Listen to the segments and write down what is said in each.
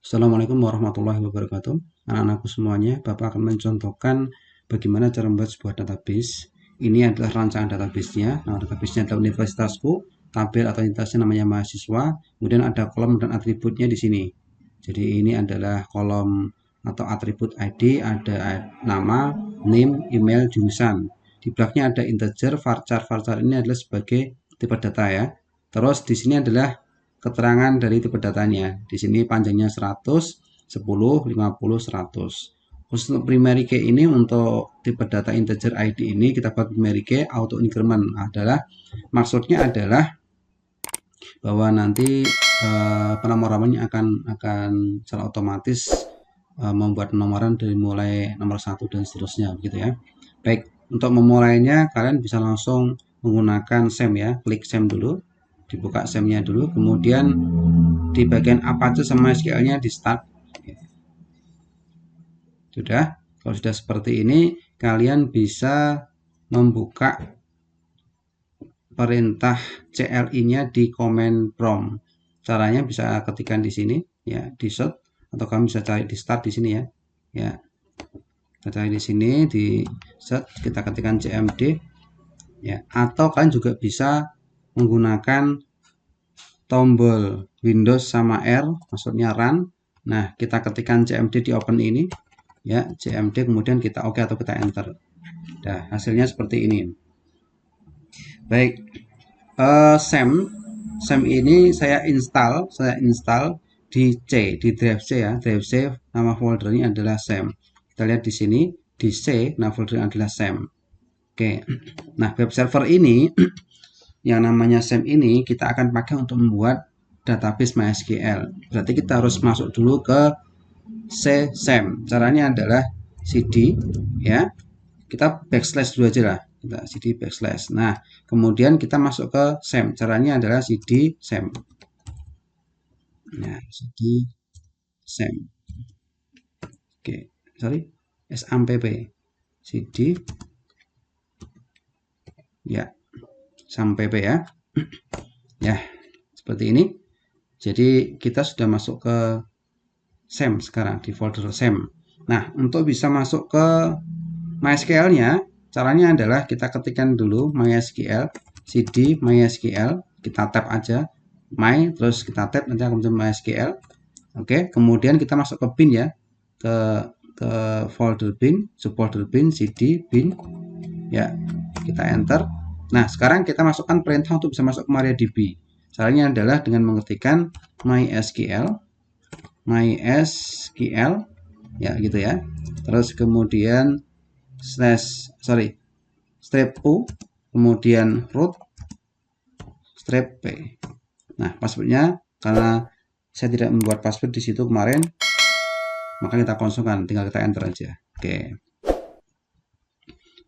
Assalamualaikum warahmatullahi wabarakatuh. Anak-anakku semuanya, Bapak akan mencontohkan bagaimana cara membuat sebuah database. Ini adalah rancangan databasenya. Nah, databasenya adalah universitasku, tabel atau entitasnya namanya mahasiswa, kemudian ada kolom dan atributnya di sini. Jadi ini adalah kolom atau atribut ID, ada nama, name, email, jurusan. Di belakangnya ada integer, varchar. Varchar ini adalah sebagai tipe data ya. Terus di sini adalah keterangan dari tipe datanya. Di sini panjangnya 100, 10, 50, 100. Khusus untuk primary key ini, untuk tipe data integer ID ini kita buat primary key auto increment adalah maksudnya adalah bahwa nanti penomorannya akan secara otomatis membuat penomoran dari mulai nomor 1 dan seterusnya begitu ya. Baik, untuk memulainya kalian bisa langsung menggunakan SEM ya. Klik SEM dulu, dibuka SEM-nya dulu, kemudian di bagian Apache sama SQL-nya di start. Sudah, kalau sudah seperti ini, kalian bisa membuka perintah CLI-nya di command prompt. Caranya bisa ketikkan di sini ya, di search, atau kalian bisa cari di start di sini ya. Ya. Kita cari di sini di search, kita ketikkan cmd ya, atau kalian juga bisa menggunakan tombol Windows sama R, maksudnya run. Nah, kita ketikkan cmd di open ini ya, cmd, kemudian kita oke atau kita enter. Nah, hasilnya seperti ini. Baik, SEM ini saya install di di drive C ya, drive C, nama foldernya adalah SEM. Kita lihat di sini di C, nama foldernya adalah SEM. Oke, nah web server ini yang namanya SEM ini kita akan pakai untuk membuat database MySQL. Berarti kita harus masuk dulu ke C SEM. Caranya adalah cd ya, kita backslash dulu aja lah, kita cd backslash. Nah, kemudian kita masuk ke SEM. Caranya adalah cd SEM. Nah, cd SEM. Oke, sorry, sampp cd ya, sampai ya. Ya, seperti ini. Jadi kita sudah masuk ke SEM sekarang, di folder SEM. Nah, untuk bisa masuk ke MySQL-nya, caranya adalah kita ketikkan dulu MySQL, cd MySQL, kita tab aja my, terus kita tab nanti akan muncul MySQL. Oke, kemudian kita masuk ke bin ya, ke folder bin, subfolder bin, cd bin ya, kita enter. Nah, sekarang kita masukkan perintah untuk bisa masuk ke MariaDB. Caranya adalah dengan mengetikkan MySQL ya gitu ya. Terus kemudian strip u, kemudian root strip p. Nah, passwordnya karena saya tidak membuat password di situ kemarin, maka kita kosongkan, tinggal kita enter aja. Oke.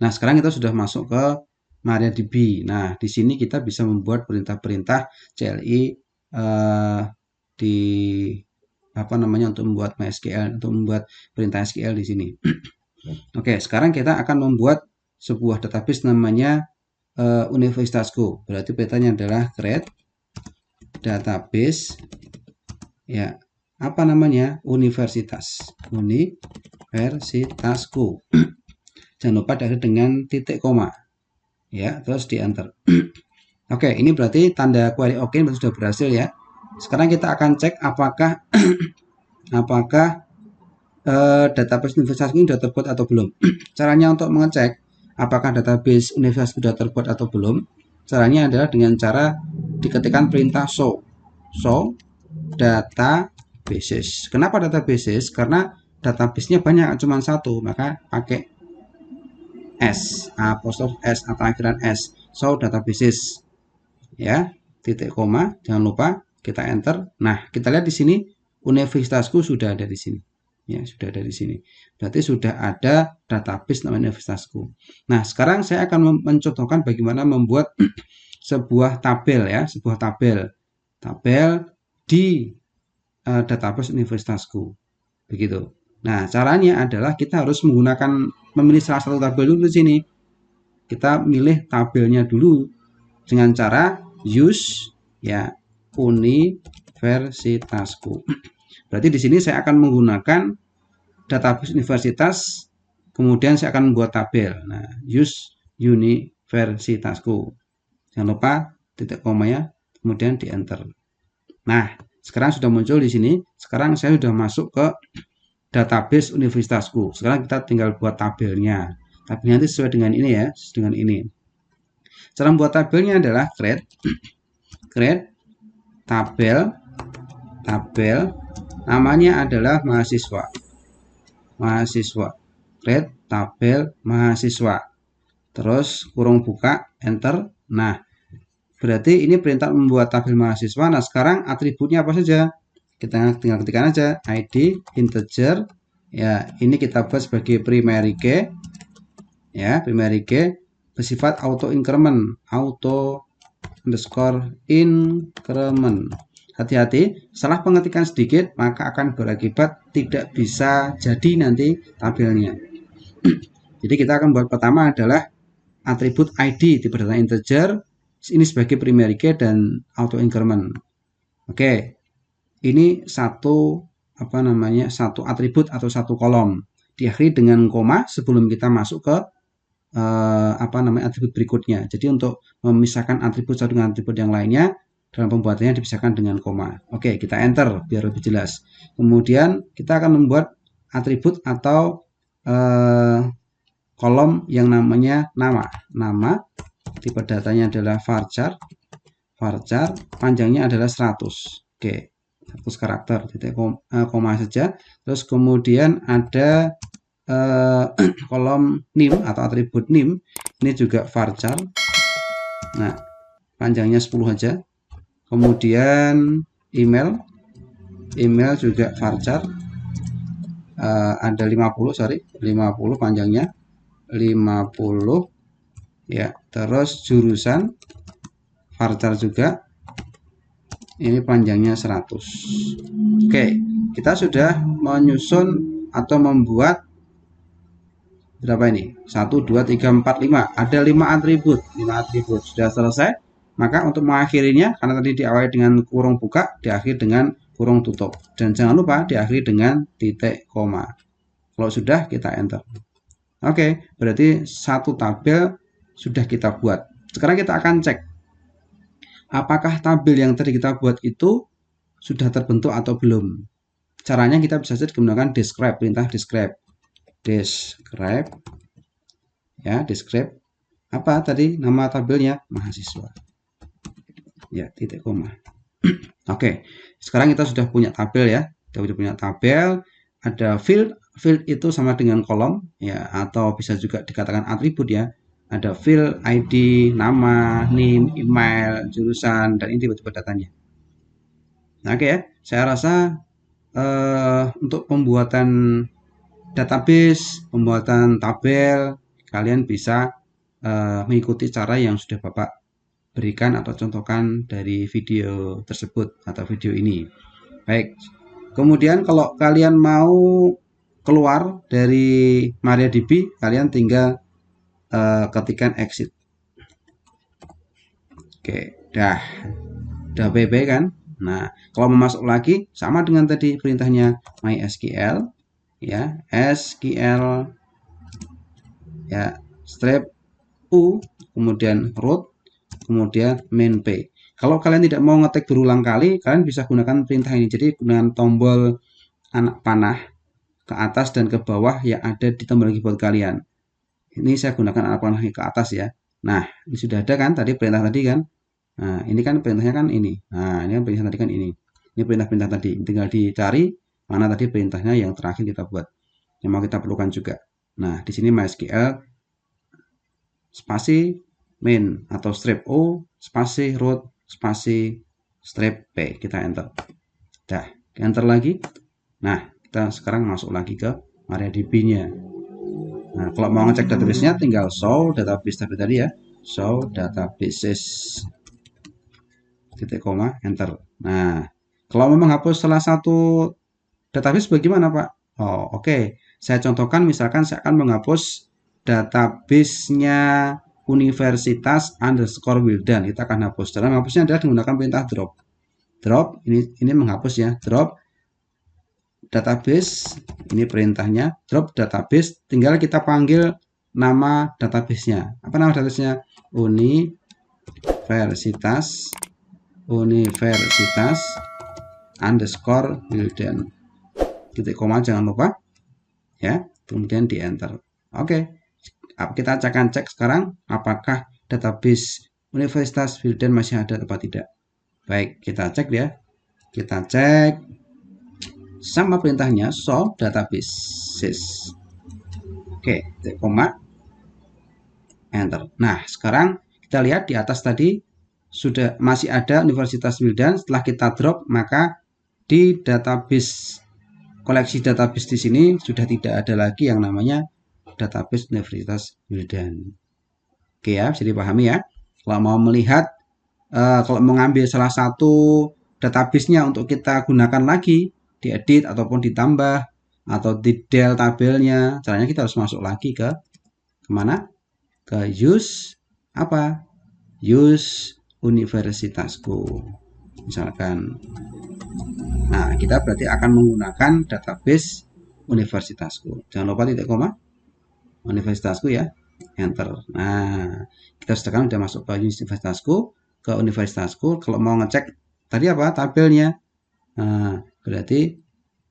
Nah, sekarang kita sudah masuk ke MariaDB. Nah, di sini kita bisa membuat perintah-perintah CLI di apa namanya, untuk membuat MySQL, untuk membuat perintah SQL di sini. Oke, sekarang kita akan membuat sebuah database namanya universitasku. Berarti perintahnya adalah create database ya, apa namanya, universitasku. Jangan lupa dari dengan titik koma ya, terus di enter. Oke, ini berarti tanda query oke, berarti sudah berhasil ya. Sekarang kita akan cek apakah database universitas ini sudah terbuat atau belum. Caranya untuk mengecek apakah database universitas sudah terbuat atau belum, caranya adalah dengan cara diketikkan perintah show databases. Kenapa databases? Karena database-nya banyak, cuma satu, maka pakai S, apostrof S atau akhiran S, show databases ya, titik koma, jangan lupa kita enter. Nah, kita lihat di sini universitasku sudah ada di sini ya, sudah ada di sini, berarti sudah ada database namanya universitasku. Nah, sekarang saya akan mencontohkan bagaimana membuat sebuah tabel ya, sebuah tabel di database universitasku begitu. Nah, caranya adalah kita harus memilih salah satu tabel dulu di sini. Kita milih tabelnya dulu dengan cara use ya, universitasku. Berarti di sini saya akan menggunakan database universitas, kemudian saya akan membuat tabel. Nah, use universitasku. Jangan lupa titik koma ya, kemudian di enter. Nah, sekarang sudah muncul di sini. Sekarang saya sudah masuk ke database universitasku. Sekarang kita tinggal buat tabelnya. Tabelnya nanti sesuai dengan ini ya, dengan ini. Cara membuat tabelnya adalah create tabel, namanya adalah mahasiswa. Create tabel mahasiswa. Terus kurung buka, enter. Nah, berarti ini perintah membuat tabel mahasiswa. Nah, sekarang atributnya apa saja? Kita tinggal ketikkan aja ID integer. Ya, ini kita buat sebagai primary key. Ya, primary key bersifat auto increment, Hati-hati, salah pengetikan sedikit maka akan berakibat tidak bisa jadi nanti tabelnya. Jadi kita akan buat pertama adalah atribut ID tipe data integer, ini sebagai primary key dan auto increment. Oke, ini satu atribut atau satu kolom diakhiri dengan koma sebelum kita masuk ke atribut berikutnya. Jadi untuk memisahkan atribut satu dengan atribut yang lainnya dalam pembuatannya dipisahkan dengan koma. Oke, kita enter biar lebih jelas. Kemudian kita akan membuat atribut atau kolom yang namanya nama. Tipe datanya adalah varchar, panjangnya adalah 100. Oke, 100 karakter, titik koma saja. Terus kemudian ada kolom name atau atribut name, ini juga varchar. Nah, panjangnya 10 aja. Kemudian email juga varchar, ada 50 panjangnya 50 ya. Terus jurusan varchar juga, ini panjangnya 100. Oke, kita sudah menyusun atau membuat berapa ini? 1, 2, 3, 4, 5. Ada 5 atribut. Sudah selesai. Maka untuk mengakhirinya, karena tadi diawali dengan kurung buka, diakhiri dengan kurung tutup. Dan jangan lupa diakhiri dengan titik koma. Kalau sudah, kita enter. Oke, berarti satu tabel sudah kita buat. Sekarang kita akan cek apakah tabel yang tadi kita buat itu sudah terbentuk atau belum. Caranya kita bisa saja menggunakan describe, perintah describe. Describe apa tadi nama tabelnya? Mahasiswa. Ya, titik koma. Oke, sekarang kita sudah punya tabel ya. Kita sudah punya tabel, ada field itu sama dengan kolom ya, atau bisa juga dikatakan atribut ya. Ada field, ID, nama, name, email, jurusan, dan ini tipe-tipe datanya. Nah, oke ya, saya rasa untuk pembuatan database, pembuatan tabel, kalian bisa mengikuti cara yang sudah Bapak berikan atau contohkan dari video tersebut atau video ini. Baik, kemudian kalau kalian mau keluar dari MariaDB, kalian tinggal ketikkan exit. Oke, udah PB kan. Nah, kalau mau masuk lagi sama dengan tadi perintahnya MySQL ya, SQL ya, strip U, kemudian root, kemudian main P. Kalau kalian tidak mau ngetik berulang kali, kalian bisa gunakan perintah ini. Jadi dengan tombol anak panah ke atas dan ke bawah yang ada di tombol keyboard kalian. Ini saya gunakan anak panah ke atas ya. Nah, ini sudah ada kan tadi perintah tadi kan. Nah, ini kan perintahnya kan ini. Nah, ini kan perintah tadi kan ini. Ini perintah-perintah tadi. Tinggal dicari mana tadi perintahnya yang terakhir kita buat. Yang mau kita perlukan juga. Nah, di sini MySQL spasi main atau strip O, spasi root, spasi strip P. Kita enter. Dah, enter lagi. Nah, kita sekarang masuk lagi ke MariaDB-nya. Nah, kalau mau ngecek database-nya tinggal show database tadi ya. Show databases. Titik koma, enter. Nah, kalau mau menghapus salah satu database bagaimana, Pak? Oh, oke. Saya contohkan misalkan saya akan menghapus database-nya Universitas _Wildan. Kita akan hapus. Cara menghapusnya adalah menggunakan perintah drop. Drop ini menghapus ya. Drop database, ini perintahnya drop database, tinggal kita panggil nama databasenya. Apa nama databasenya? Universitas underscore Wildan, titik koma jangan lupa ya, kemudian di enter. Oke, kita akan cek sekarang apakah database Universitas Wildan masih ada atau tidak. Baik, kita cek ya, kita cek sama perintahnya show databases. Oke, titik koma, enter. Nah, sekarang kita lihat di atas tadi sudah masih ada Universitas Wildan. Setelah kita drop, maka di database, koleksi database di sini sudah tidak ada lagi yang namanya database Universitas Wildan. Oke ya, bisa dipahami ya. Kalau mau melihat, kalau mengambil salah satu database-nya untuk kita gunakan lagi, diedit ataupun ditambah atau di del tabelnya, caranya kita harus masuk lagi ke kemana? Ke use apa? Use universitasku misalkan. Nah, kita berarti akan menggunakan database universitasku. Jangan lupa titik koma universitasku ya, enter. Nah, kita sekarang sudah masuk ke universitasku. Kalau mau ngecek tadi apa tabelnya, nah, berarti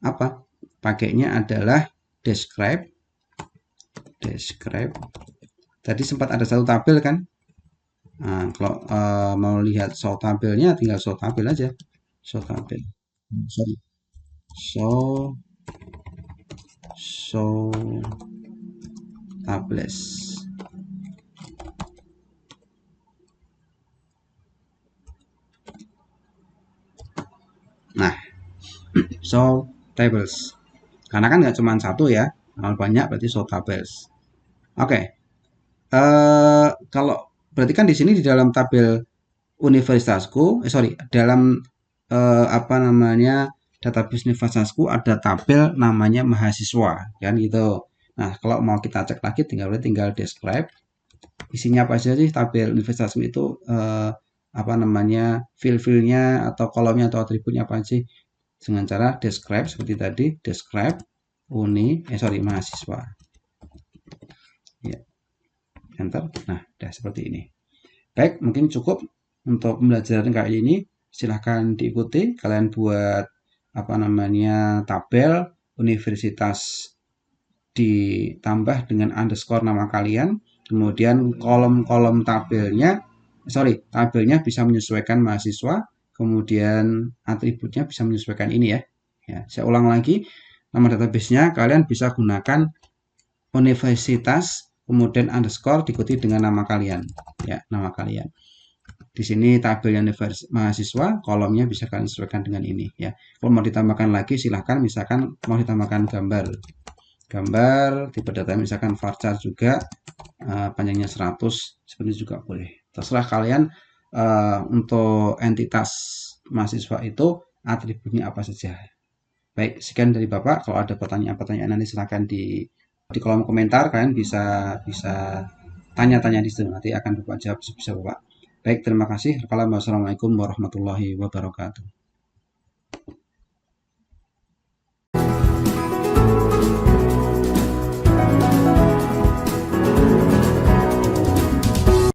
apa, pakainya adalah describe. Tadi sempat ada satu tabel kan. Nah, kalau mau lihat show tabelnya, tinggal show tabel aja. Show tabel. Sorry. Show tables. Nah, show tables. Karena kan nggak cuma satu ya, kalau banyak berarti show tables. Oke. Kalau berarti kan di sini di dalam tabel universitasku, dalam apa namanya database universitasku ada tabel namanya mahasiswa, kan gitu. Nah, kalau mau kita cek lagi tinggal describe. Isinya apa aja sih tabel universitasku itu, apa namanya fill-fillnya atau kolomnya atau atributnya apa sih? Dengan cara describe seperti tadi, describe mahasiswa. Ya, enter. Nah, udah seperti ini. Baik, mungkin cukup untuk pembelajaran kali ini. Silahkan diikuti. Kalian buat apa namanya tabel universitas ditambah dengan underscore nama kalian. Kemudian kolom-kolom tabelnya bisa menyesuaikan mahasiswa. Kemudian atributnya bisa menyesuaikan ini ya. Ya, saya ulang lagi. Nama databasenya kalian bisa gunakan universitas kemudian underscore diikuti dengan nama kalian ya, nama kalian. Di sini tabelnya mahasiswa, kolomnya bisa kalian sesuaikan dengan ini ya. Kalau mau ditambahkan lagi silahkan, misalkan mau ditambahkan gambar tipe data misalkan varchar juga, panjangnya 100 seperti juga boleh, terserah kalian. Untuk entitas mahasiswa itu atributnya apa saja. Baik, sekian dari Bapak. Kalau ada pertanyaan-pertanyaan nanti silahkan di kolom komentar, kalian bisa bisa tanya-tanya di situ, nanti akan Bapak jawab sebisa Bapak. Baik, terima kasih. Wassalamualaikum warahmatullahi wabarakatuh.